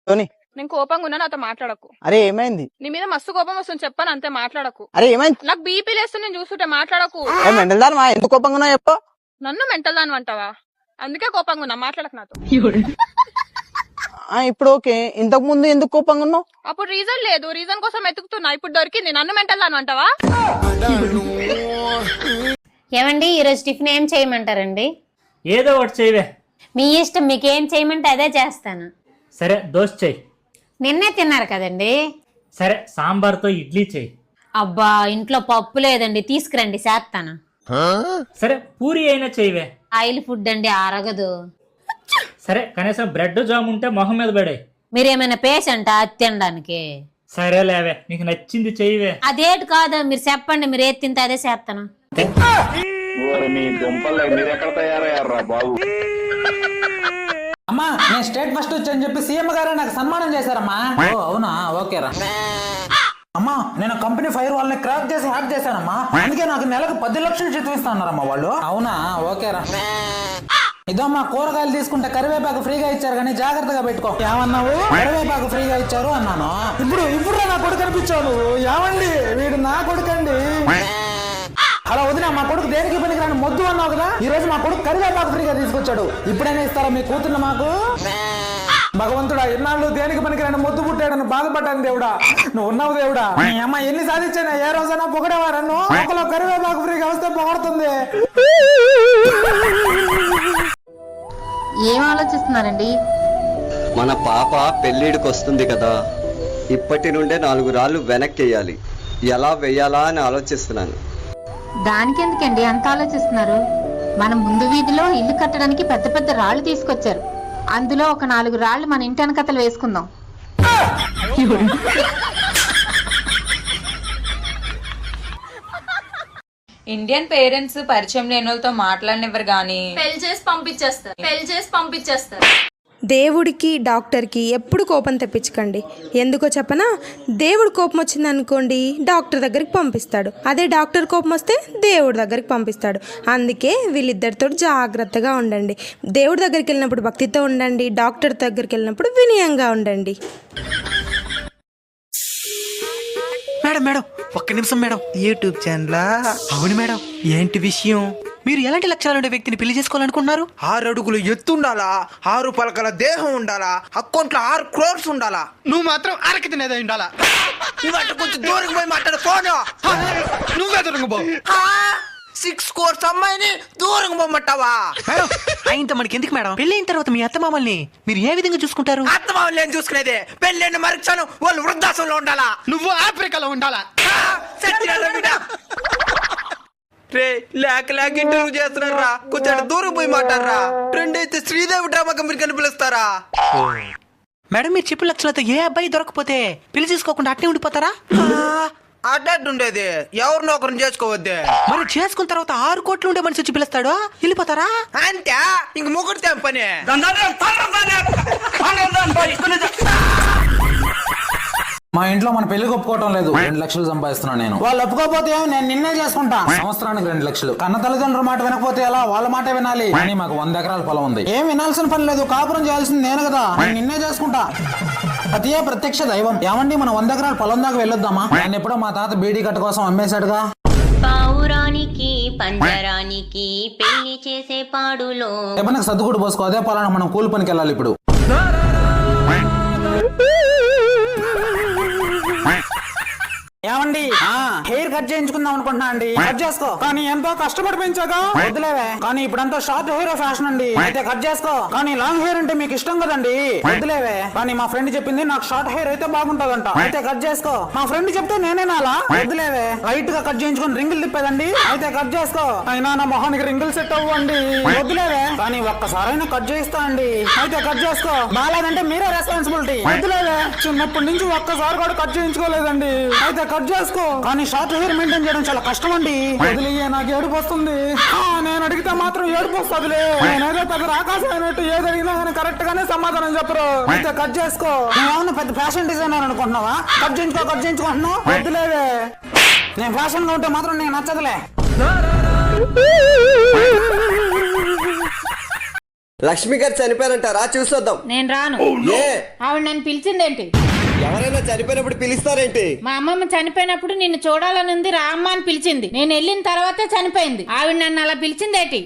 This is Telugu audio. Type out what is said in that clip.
టోనీ నేను కోపంగా ఉన్నా, నాతో మాట్లాడకు. అరే ఏమైంది? నీ మీద మస్తు కోపం వస్తుంది, చెప్పాను అంతే, మాట్లాడకు. అరే ఏమైంది? నాకు బీపీ లేస్తుంది, నేను చూస్తుంటే మాట్లాడకు. మెంటల్ దాని ఎందుకు కోపంగా ఉన్నావు చెప్పు. నన్ను మెంటల్ దాని అంటావా? అందుకే కోపంగా ఉన్నా, మాట్లాడకు నాతో. ఇప్పుడు ఓకే, ఇంతకు ముందు ఎందుకు కోపంగా ఉన్నావు? అప్పుడు రీజన్ లేదు, రీజన్ కోసం ఎతుకుతున్నా, ఇప్పుడు దొరికింది. నన్ను మెంటల్ దాని అంటావా? ఏమండి ఈరోజు టిఫిన్ ఏం చేయమంటారండి? ఏదో ఒకటి చేయవే. మీ ఇష్టం, మీకేం చేయమంటే అదే చేస్తాను. సరే దోశ చెయ్యి. నిన్నే తిన్నారు కదండి. సరే సాంబార్తో ఇడ్లీ చెయ్యి. అబ్బా ఇంట్లో పప్పు లేదండి, తీసుకురండి చేస్తాను. సరే పూరి అయినా చెయ్యవే. ఆయిల్ ఫుడ్ అండి, అరగదు. సరే కనీసం బ్రెడ్ జామ్ ఉంటే మొహం మీద పడే. మీరేమైనా పేషెంటా అది తినడానికి? సరే లేవే, నీకు నచ్చింది చెయ్యవే. అదేటి కాదు, మీరు చెప్పండి, మీరు ఏది తింటే అదే చేస్తాను. అమ్మా నేను స్టేట్ ఫస్ట్ వచ్చని చెప్పి సీఎం గారే నాకు సన్మానం చేశారమ్మా. ఓ అవునా, ఓకేరా. అమ్మా నేను కంపెనీ ఫైర్ వాళ్ళని క్రాక్ చేసి హ్యాక్ చేశానమ్మా, అందుకే నాకు నెలకు 10 లక్షలు జీతం ఇస్తానన్నారమ్మా వాళ్ళు. అవునా, ఓకేరా. ఇదమ్మా కూరగాయలు తీసుకుంటే కరివేపాకు ఫ్రీగా ఇచ్చారు కానీ జాగ్రత్తగా పెట్టుకో. ఏమన్నావు? కరివేపాకు ఫ్రీగా ఇచ్చారు అన్నాను. ఇప్పుడు నా కొడుకు అనిపించావు నువ్వు. ఏమండి వీడు నా కొడుకండి. అలా వదినా, మా కొడుకు దేనికి పనికిరాని మొద్దు అన్నావు కదా, ఈ రోజు మా కొడుకు కరివేపాకు ఫ్రీగా తీసుకొచ్చాడు. ఇప్పుడైనా ఇస్తారా మీ కూతుర్ని మాకు? భగవంతుడా, ఇన్నాళ్ళు దేనికి పనికిరాని మొద్దు పుట్టాడని బాధపడ్డాను దేవుడా. నువ్వు ఉన్నావు దేవుడా. మీ అమ్మ ఎన్ని సాధించానా, ఏ రోజైనా పొగడేవా నన్ను? ఒకలో కరివేపాకు ఫ్రీగా వస్తే పొగడుతుంది. ఏం ఆలోచిస్తున్నారండి? మన పాప పెళ్ళిడికి వస్తుంది కదా, ఇప్పటి నుండే 4 రాళ్ళు వెనక్కి వేయాలి. ఎలా వేయాలా అని ఆలోచిస్తున్నాను. దానికెందుకండి అంత ఆలోచిస్తున్నారు? మన ముందు వీధిలో ఇల్లు కట్టడానికి పెద్ద పెద్ద రాళ్లు తీసుకొచ్చారు, అందులో ఒక 4 రాళ్లు మన ఇంటి వెనకతలు వేసుకుందాం. ఇండియన్ పేరెంట్స్ పరిచయం లేని వాళ్ళతో మాట్లాడనివ్వరు గానీ పెళ్లి చేసి పంపించేస్తారు. దేవుడికి డాక్టర్కి ఎప్పుడు కోపం తెప్పించకండి. ఎందుకో చెప్పనా? దేవుడు కోపం వచ్చింది అనుకోండి, డాక్టర్ దగ్గరికి పంపిస్తాడు. అదే డాక్టర్ కోపం వస్తే దేవుడి దగ్గరికి పంపిస్తాడు. అందుకే వీళ్ళిద్దరితో జాగ్రత్తగా ఉండండి. దేవుడి దగ్గరికి వెళ్ళినప్పుడు భక్తితో ఉండండి, డాక్టర్ దగ్గరికి వెళ్ళినప్పుడు వినయంగా ఉండండి. మేడం మేడం ఒక్క నిమిషం మేడం. YouTube channel? అవును మేడం. ఏంటి విషయం? మీరు ఎలాంటి లక్షణాలు ఉండే వ్యక్తిని పెళ్లి చేసుకోవాలనుకున్నారు? 6 అడుగులు ఎత్తు ఉండాలా, 6 పలకల దేహం ఉండాలా, అకౌంట్లో 6 crores ఉండాలా. నువ్వు మాత్రం అరకి తినేదే ఉండాలా. ఇవాటి కొంచెం దూరంగా పోయి మాట్లాడు ఫోను. నువ్వే దొరంగ బాబు. 6 crores అమ్మాయిని దూరంగా పోమంటావా? మేడం అయింత మనకి ఎందుకు మేడం? పెళ్లి అయిన తర్వాత మీ అత్తమామల్ని మీరు ఏ విధంగా చూసుకుంటారు? అత్తమామల్ని ఏం చూసుకునేది? పెళ్ళైన మరుక్షణం వాళ్ళు వృద్ధాశ్రమంలో ఉండాలా. నువ్వు ఆఫ్రికాలో ఉండాలా. రే లేక ఇంటర్వ్యూ చేస్తున్నారా, కొంచెం దూరం పోయి మాట్లాడరా. ట్రెండ్ అయితే శ్రీదేవి డ్రామా కంపెనీ పిలుస్తారా? మేడం మీరు చెప్పిన లక్షలతో ఏ అబ్బాయి దొరకపోతే పెళ్లి చేసుకోకుండా అట్నే ఉండిపోతారా? అడ్డేది ఎవరినో ఒకరిని చేసుకోవద్దే. మరి చేసుకున్న తర్వాత 6 కోట్లు ఉండే మనిషి వచ్చి పిలుస్తాడు, వెళ్ళిపోతారా? అంతే, ఇంక ముగ్గురితే పని. మా ఇంట్లో మన పెళ్లి ఒప్పుకోవటం లేదు. 2 లక్షలు సంపాదిస్తున్నాను నేను. వాళ్ళు ఒప్పుకోకపోతే నేను నిన్నే చేసుకుంటా. సంవత్సరానికి 2 లక్షలు. కన్న తల్లిదండ్రుల మాట వినకపోతే ఎలా? వాళ్ళ మాట వినాలి. కానీ మాకు 100 ఎకరాల పొలం ఉంది. ఏం వినాల్సిన పని లేదు, కాపురం చేయాల్సింది నేను కదా. నేను నిన్నే చేసుకుంటా. అతియే ప్రత్యక్ష దైవం. ఏమండి మన 100 ఎకరాల పొలం దాకా వెళ్ళొద్దామా? నేను ఎప్పుడో మా తాత బీడీ కట్ట కోసం అమ్మేశాడుగా. పావురానికి పంజరానికి పెళ్లి చేసే పాడులో ఏమన్నా సర్దుకుడు పోసుకో. అదే పొలాన్ని మనం కూలి పనికి వెళ్ళాలి ఇప్పుడు. ఏమండి హెయిర్ కట్ చేయించుకుందాం అనుకుంటున్నా అండి. కట్ చేసుకో. కానీ ఎంతో కష్టపడి పెంచాగా. వద్దులేవే. కానీ ఇప్పుడంతా షార్ట్ హెయిర్ ఫ్యాషన్ అండి. అయితే కట్ చేసుకో. కానీ లాంగ్ హెయిర్ అంటే మీకు ఇష్టం కదండి. వద్దులేవే. కానీ మా ఫ్రెండ్ చెప్పింది నాకు షార్ట్ హెయిర్ అయితే బాగుంటదంట. అయితే కట్ చేసుకో. మా ఫ్రెండ్ చెప్తే నేనే నాలా? వద్దులేవే. లైట్ గా కట్ చేయించుకుని రింగులు తిప్పేదండి. అయితే కట్ చేసుకో. అయినా నా మొహానికి రింగులు సెట్ అవ్వండి. వద్దులేవే. కానీ ఒక్కసారైనా కట్ చేయిస్తా అండి. అయితే కట్ చేసుకో. బాగాలేదంటే మీరే రెస్పాన్సిబిలిటీ. వద్దులేవే. చిన్నప్పటి నుంచి ఒక్కసారి కూడా కట్ చేయించుకోలేదండి. అయితే కట్ చేసుకో. కానీ షార్ట్ హెయిర్ మెయింటైన్ చేయడం చాలా కష్టం అండి. వదిలియే, నాకు ఏడుపు వస్తుంది. నేను అడిగితే మాత్రం ఏడుపు వస్తుందిలే. నేనేదో పెద్ద ఆకాశం అయినట్టు ఏది అడిగినా కానీ కరెక్ట్ గానే సమాధానం చెప్పరు. అయితే కట్ చేసుకో. నువ్వేమన్నా పెద్ద ఫ్యాషన్ డిజైనర్ అనుకుంటున్నావా? కట్ చేయించుకుంటున్నావు. వద్దులేవే. నేను ఫ్యాషన్ గా ఉంటే మాత్రం నేను నచ్చదులే. లక్ష్మి గారు చనిపోయారంటారా? చూసొద్దాం. నేను రాను. ఏ ఆవిడ నన్ను పిలిచిందేంటి? ఎవరైనా చనిపోయినప్పుడు పిలుస్తారేంటి? మా అమ్మమ్మ చనిపోయినప్పుడు నిన్ను చూడాలని ఉంది, రా అమ్మ అని పిలిచింది. నేను వెళ్ళిన తర్వాతే చనిపోయింది. ఆవిడ నన్ను అలా పిలిచిందేంటి?